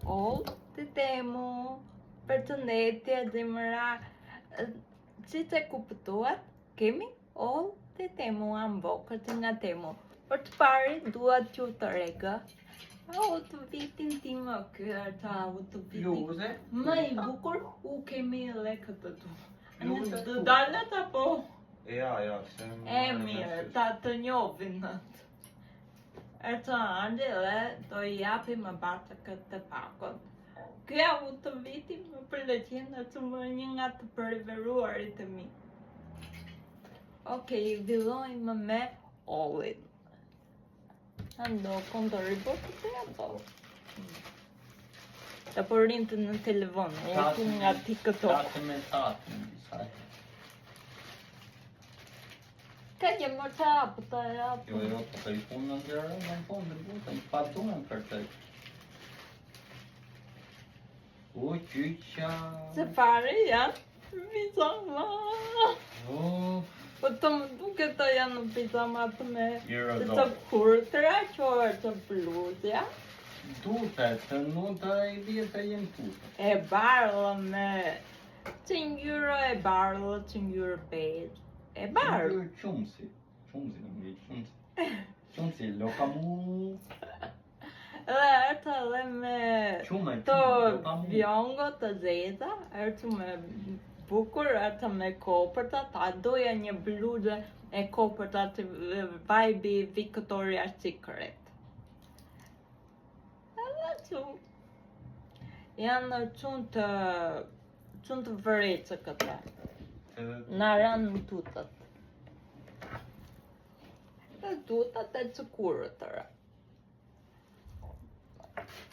All të temu. Përshëndetje zemra. Si të kuptuat, kemi all të temu ambokët nga temu. Për të pari, dua t'ju të rega. Outfitin tim ky është outfiti më i bukur, u kemi edhe këtë tu. Të dalet apo? Ja, se E mirë, ta të njohin. Është andi dhe do i japi më bashkë këtë pakon. Ky outfiti më pëlqen, është një nga të preferuarit e mi. Okej, villojmë me Allin. Ando konto riportit e ato. Të përrintë në telefon, e ku nga TikTok. Ka që më të apë të rapë. Jo, të i punë në ndërë, në punë në butën, pa tunën për të. O, qyqa. Se pare janë pizama. Po të më duke të janë pizamat me të kurtra, që është bluzja. Dutet, nuk të i vjetë e jenë tutë. E barë me qëngjyro e barë, qëngjyro bejt. E barë. Qumësi në mi, qumësi, lokamu. Dhe është edhe me të vjongo të zeza, është me bukur, është me kopërta, ta doja një bluzë e kopërta të vibe Victoria's Secret. Edhe që janë qënë të vërejtë këta. Në ranë në tutët. Dhe tutët e që kurët të ra.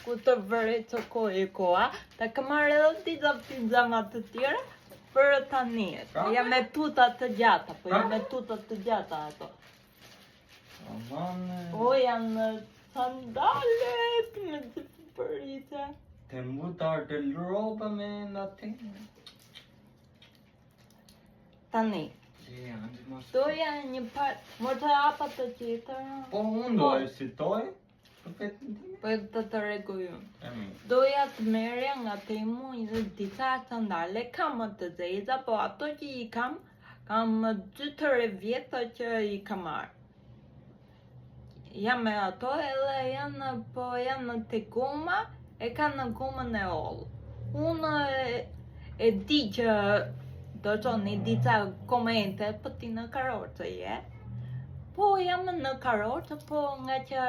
Ku të vërejtë që koha, të këmarë edhe dita pizamat të tjera, për të njët. Ja me tutat të gjata, po ja me tutat të gjata ato. Po janë sandalet me të përite. Të mbutar të roba me në të. Tani. Doja një par... Më të apat të qitër. Po unë do e sitoj. Po të të regoj unë. Doja të merja nga temu i disa sandale, kam të zeza, po ato që i kam 2-3 vjetë që i kam marrë. Jam me ato edhe janë të goma, e kanë në gomën e All. Unë e di që do qoni disa komente, po ti në karorë je. Po jam në karorë, po nga që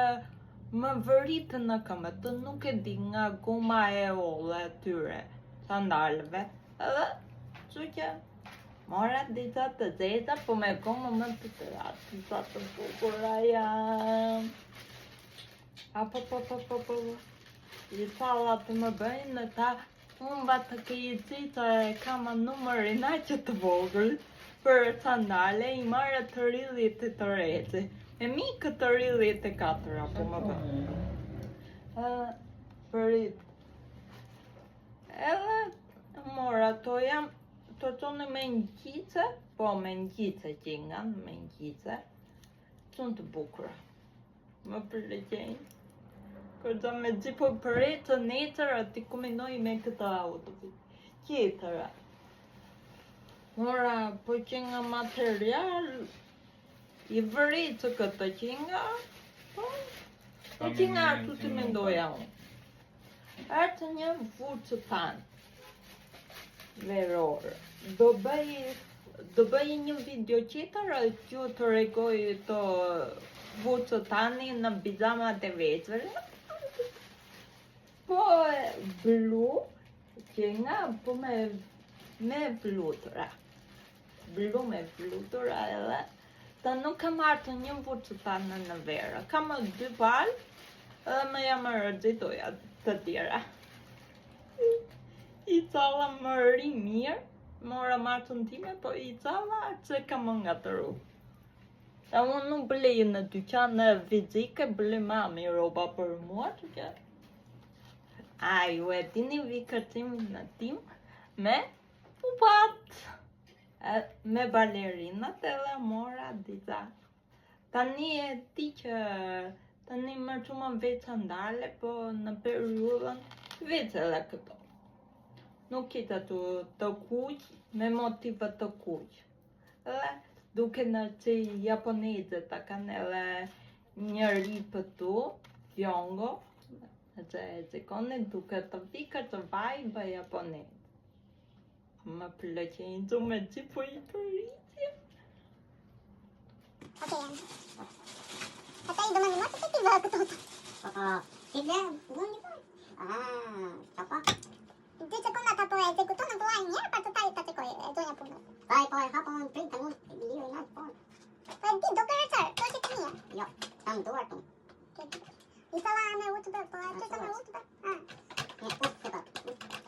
më vëritë në këmët, nuk e di nga goma e All e tyre, sandalëve. Edhe, që që mora disa të zeta, po me goma më të të ratë, disa të bukura janë. Po. I thala të më bëjnë në ta, unë ba të këjëci të e kama numërin a që të vogël, për sandale i marrë të rridhit të reci. E mi këtë rridhjet e 4, apo më bërë. Përit. Edhe, mora, to jam, to qone me njëqice, po me njëqice që nga, me njëqice, qënë të bukura. Më përleqenjë. Kërta me gjipo përit të netër, ati kombinoj me këtë outfit. Qitëra. Mora, po që nga material, i vëritë këtë që nga, po që nga tu të mendoja unë. Ertë një vucë tanë, verorë. Do bëj një video qitër, që të regoj të vucë tani në bizamat e veçvere. Po blu, që nga, po me blutura. Blu me blutura edhe. Ta nuk kam artë një vucë tanë në verë. Kam 2 palë, edhe me jam rëgjitoja të tjera. I cala më ri mirë, mora martën time, po i cala që kam nga të ru. E unë nuk blej në dyqanë fizike, blej mami roba për mua, që që. A, ju e dini vikërtim në tim me pupat. Me balerinat edhe mora disa. Tani e ti që tani më shumë veç sandale, po në periudhën Veçele këto. Nuk kita të kuq, me motiva të kuq. Dhe duke në që japonezët ta kanë edhe njëri për tu, fjongo, që e zikoni duke të vika të vajba japonezë. Më pëllëqenjë të me që po i përritje. Okej. Ata i domani motë të ti vë këto. Ti dhe, gundi po? Qapa? 2 sekonda ta po ekzekuton në duaj njerë, pa të taj të qekoj e donja punë. Taj po e hapon prit të mund liu në atë punë. Po e di, do kërë qërë, to që të mija. Jo, ta më duar të më. I sala me utë bë, po e që sa me utë bë? Me utë bë.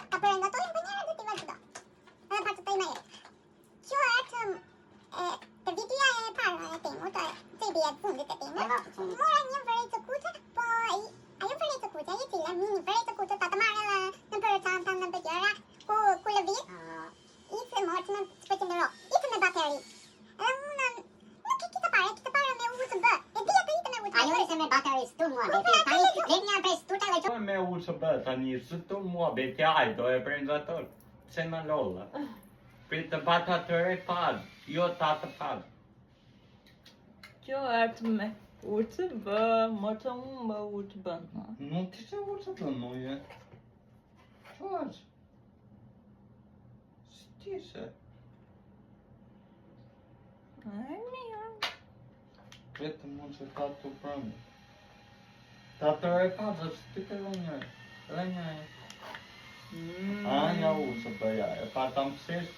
Ta përëndatojnë për njerë dhe ti vërë të do. Edhe pa të taj me jetë. Kjo është të vitja e parë e timu, të cibi e fundit e timu. Mora një vërejtë të kuqe, po ajo vërejtë të kuqe, e cila mini vërejtë të kuqe, ta të marrë edhe në përëqanta në bëgjëra, ku lëvit, ikë dhe morë që me shpëqendero, ikë me bateri. Edhe unë, nuk i kita pare me USB, e dhja të ikë me USB. Ajo se me bateri së tu mua, tani dhe një prej sturta dhe Me USB tani, së tu mua betjaj, do e prenzator. Pse në lolla? Për të bata të repad, jo ta të pad. Kjo është me USB, më që unë më USB në. Nuk ti se USB noje. Që është? Sti se? E mirë. Vetë mund që ta të pranë. Ta të repad, është të të rënjë. Anja USB ja, e pa të mësirë.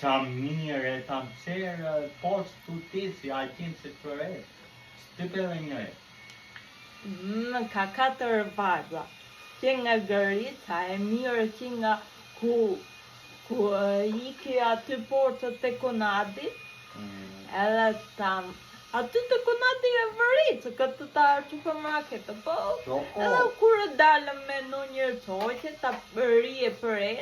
Sa mirë e të mësirë post të ti si ajtin se të re. Së të rënjë. Ka 4 vajza. Që nga Gërica e mirë që nga ku iki aty portët e Konadit, edhe tam. Aty të Konadi e Vëricë, këtë ta supermarketë, po. Edhe kur dalëm me në një qoqe, ta rije për e.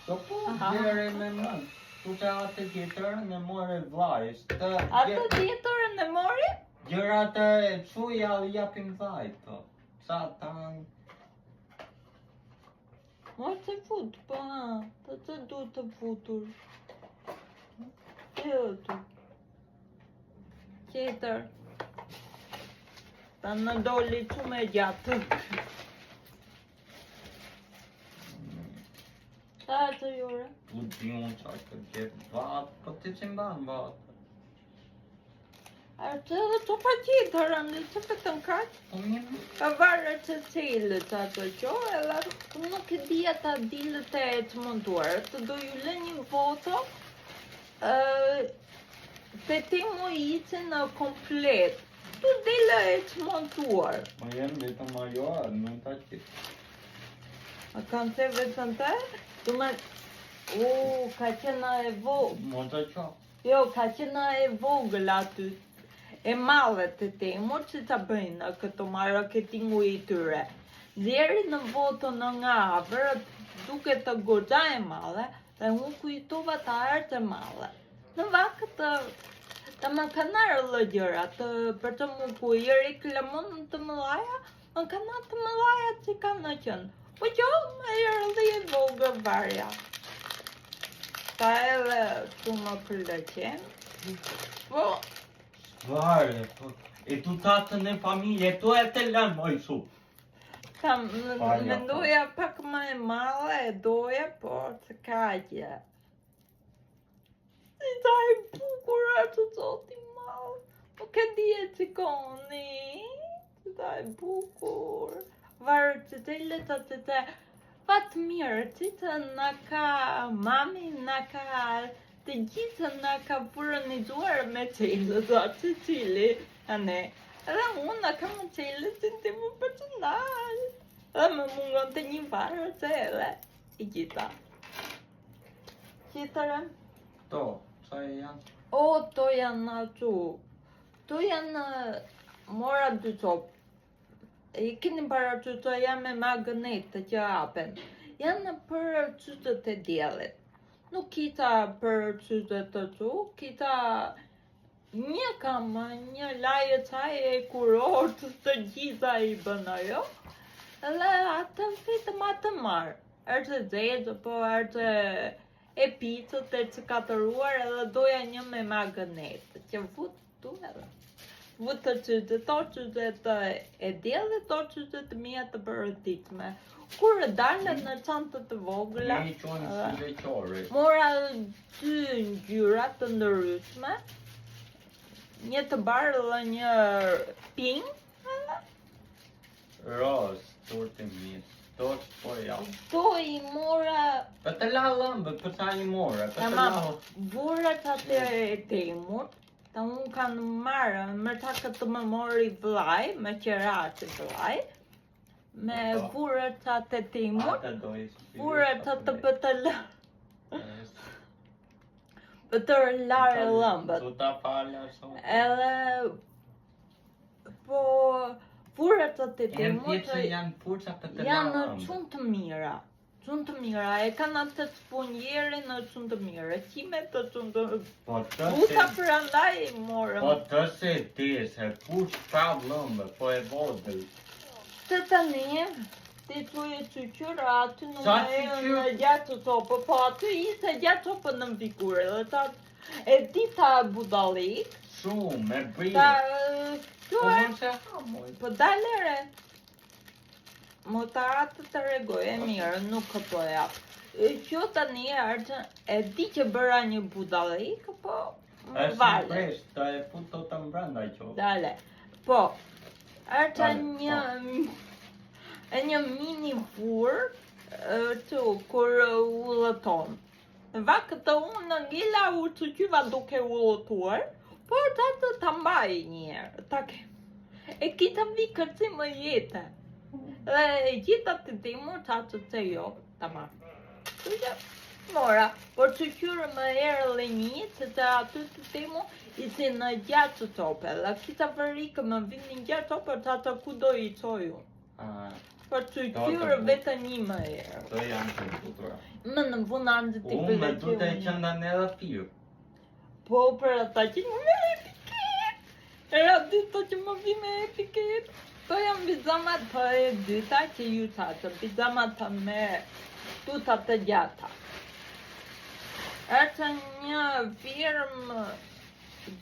So po, gjere me mënë. Tu që atë tjetërën e more vlajës. Atë tjetërën e mori? Gjera të quja japim vlajë, po. Sa tanë. Moj të fut, po, të du të futur. Tjetër. Tjetër. Ta në doli që me gjatë. Sa e të jure? U di unë që të gjithë vatë, po ti që mbanë vatë. Artë edhe të pa tjetër, në që për të nkaq? Po mirë. Ka varë që cilë që ato qo, edhe nuk e dhja ta dilët e të montuar. Të do ju lë një foto, petimu i që në komplet. Tu dilë e të montuar. Ma jenë vetëm ajo, nuk ta qitë. A kanë të vetëm të? Du me... ka qena e vogël. Mo të qo. Jo, ka qena e vogël aty. E madhe të temur që ta bëjnë këto marketingu i tyre. Djeri në voto në nga avër, duke të goxha e madhe, dhe unë kujtova të artë e madhe. Në vakët të më kanë arë gjëra, për të mu ku i reklamon të mëlaja, më kanë të mëlaja që kanë në qënë. Po që më rëndë e vogër varja. Ta edhe të më përleqen. Po, Varë, po. E tu tatën e familje, tu e të lënë moj su. ta mendoja pak më e madhe e doja, por të kaqe. Si ta e bukur atë zoti madhe. Po ke dje që koni, si ta e bukur. Varë që të letë të të fatë mirë, që të në ka mami, në ka të gjithë në ka furnizuar me qelët, atë cili, ane. Edhe unë në ka me qelët që të më personal. Edhe me mungon të një varë që edhe i gjitha. Qitërën? To, sa e janë? O, to janë atu. To janë mora dy copë. I keni para që janë me magnetë që apen. Janë për qytet e diellit. Nuk kita për qytet të që, kita një kam, një lajë qaj e kurort të gjitha i bën ajo. Dhe atë vetëm të marrë. Është e zezë, po është e picët e cikatëruar edhe doja një me maganetë, që futu edhe. Vutë të torçët e djellë dhe torçët e mia të përëtitme. Kur dalën në çantët të vogla, Ne I quajmë si veçore. mora 2 ngjyra të ndryshme, një të bardhë dhe një pink, Roz, turtë mis. Torç po ja. do I mora Për të la lëmbë, për ta I mora, për të Tamam, la. burrat atë e temut, ta unë kanë marrë, më ta këtë më mori vllai, me qerati vllai, me burrat atë e temut, Ata do I burrat atë për të për të larë lëmbët. Tu ta falja sot. Edhe, po, burrat atë e Janë temut, pjece janë furça për të la janë lëmbë. shumë të mira. Shumë të mira, e kanë atë sponjerin në shumë të mira, qime të shumë të... Po të Buta se... për andaj morëm. Po të se ti se fuç ka lëmbë, po e vogël. Se tani, ti thuje qyqyra, aty nuk Sa e qyqyr? në gjatë sopë, po aty ishte gjatë sopë në mbikurë, dhe ta e dita budalik, Shumë, me brilë. ta... Po Qëre, mund se hamoj. po dalere. Mo ta atë të regoj e mirë, nuk këto e apë. Që tani është, e di që bëra një budalik, po më Është vale. fresh, të e futo të mbranda qo. Dale. Po, është Dale, një mini furë që kur ullëton. Vakë të unë në ngila u që qyva duke ullëtuar, por ta mbaj njerë. E kita vi kërci më jetë. Dhe gjitha të timu që të jo, ta marë. Mora, por që qyrë më erë dhe një, që të aty të timu, isi në gjatë të tope, dhe kita vërikë më vini në gjatë tope, që atë ku do I qoju. Por që qyrë vetë një më erë. To janë të butura. Më në vunan të ti Unë me du të qënda në edhe firë. Po, për ata që më me e piket. Era dyta që më vi me e piket. To janë bizamat të e dyta që ju qatë, bizamat të me tuta të gjata. Është një firmë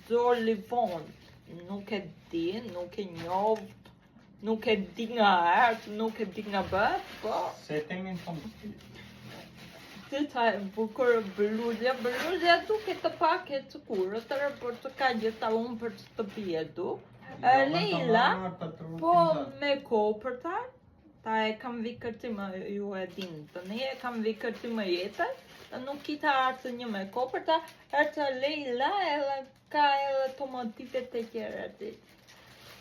Jolly Font, nuk e di, nuk e njoft, nuk e di nga ertë, nuk e di nga bët, po... Se temin të më Si qa e bukur bluzja duke të pak e cukurët, por të ka gjitha unë për që të pjedu. Leila, po me kopërta, ta e kam vi kërti më, ju e din të ne, e kam vi kërti më jetër, nuk kita artë një me kopërta, artë Leila edhe ka edhe tomatit e tjera ti.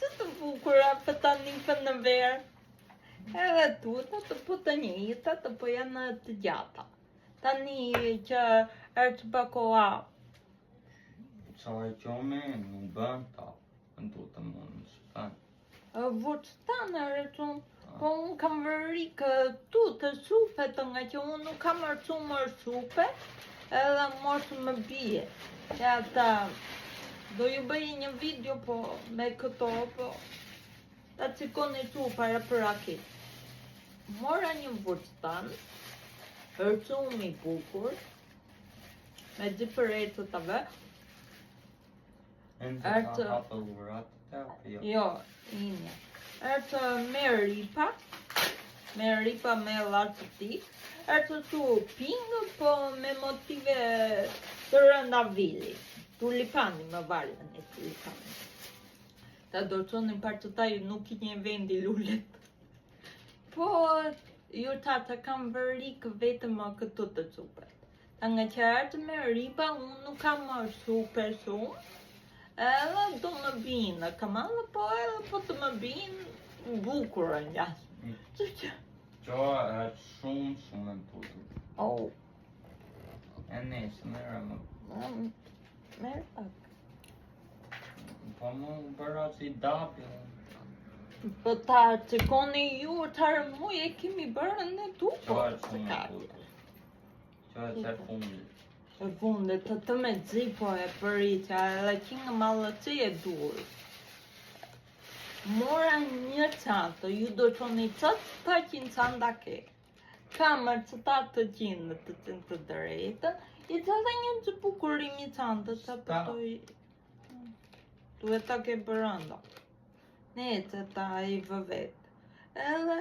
Që të bukura për ta një për në verë, edhe tuta të po të njëta të po janë të gjata. Tani që është bakoa. Sa e qome në bën ta, në du të mund në shtanë. Vërstanë rëqun, po unë kam vërikë tu të supet nga që unë nuk kam arcu më supe, edhe mos më bie. Ja ta, do ju bëj një video po me këto, po ta cikoni tu para për akit. Mora një vërstanë, Rëqum I bukur, me gjipëretë të ve. Në të ka hapë urat të jo. Jo, inja. Është me ripa me lartëtik. Është su pingë, po me motive të rëndavili. Tulipani më valën e tulipani. Ta do të në partë të taj nuk I një vendi lullet. Po... Ju ta kam vërikë vetëm më këtu të supet. Ta nga që artë me ripa, unë nuk kam më super shumë. Edhe do më binë, kam allë po edhe po të më binë bukurë nga. Qo është shumë në putur. Oh, E nesë mërë më. merë pak. Po më bëra si dapi. Po ta qikoni ju të rëmuj e kemi bërë në tu, Qo po është shumë në putur. Qo është e fundi. E fundet të me zi po e përritja, edhe që nga malëci e duhet. Mora një çantë, ju do të një qëtë 100 çanta ke. kamer që ta të gjinë të cënë të drejtën, i të dhe një që bukurimi çantës që pëtoj... Duhet ta ke bërënda. Ne që ta i vëvet. Edhe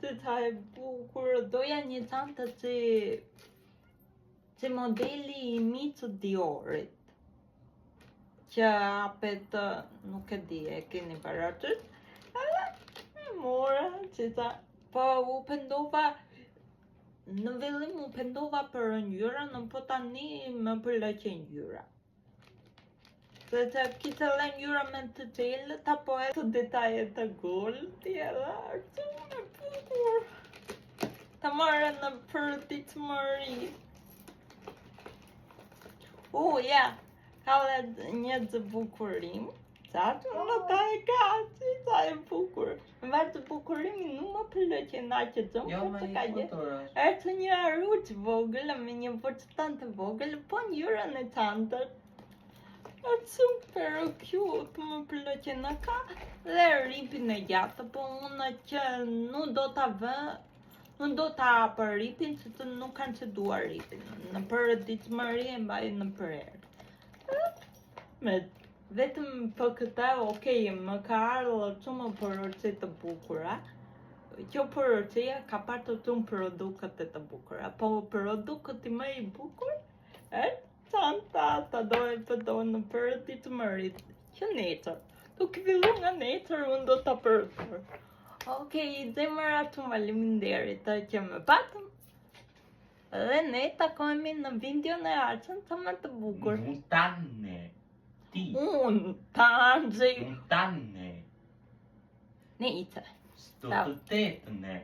që ta e bukur, doja një çantë që modeli i Miçë Diorit. Që apet, nuk e di, e keni parasysh. Edhe e mora, që ta... Po u pendova, në fillim u pendova për ngjyrën, po tani më pëlqen ngjyra. Se që kisha dhe ngjyra me të qelët, apo e të detajet të golti, edhe shumë e bukur. Ta marrë në përditshmëri. Ja, ka dhe një të bukurim. Qatë në ta e ka, që ta e bukur. Në vetë të bukurimi nuk më pëlqen aq shumë, Jo, po me të ka i gjithë. fotorash. Është një aruç vogël me një borçtan të vogël, po ngjyrën e çantës. Është super cute, më pëlqen në ka dhe ripin e gjatë, po unë që nuk do ta vë, nuk do ta hapë ripin, se të nuk kanë që dua ripin. Në përditshmëri e mbaj në përherë. Vetëm për këta, okej, më ka ardhur shumë poroci të bukura. Kjo porocia ka pasur shumë produkte të bukura, po produkti më i bukur është çanta, ta do e përdor në përditshmëri. Që necër. Duke fillu nga necër, unë do ta përdor. Okej, zemëra shumë faleminderit që më patëm. Dhe ne takohemi në videon e ardhshëm sa më të bukur. Montane. Ti. Unë, Tanxhi. Montane. Ne ice. Sto të tetëne.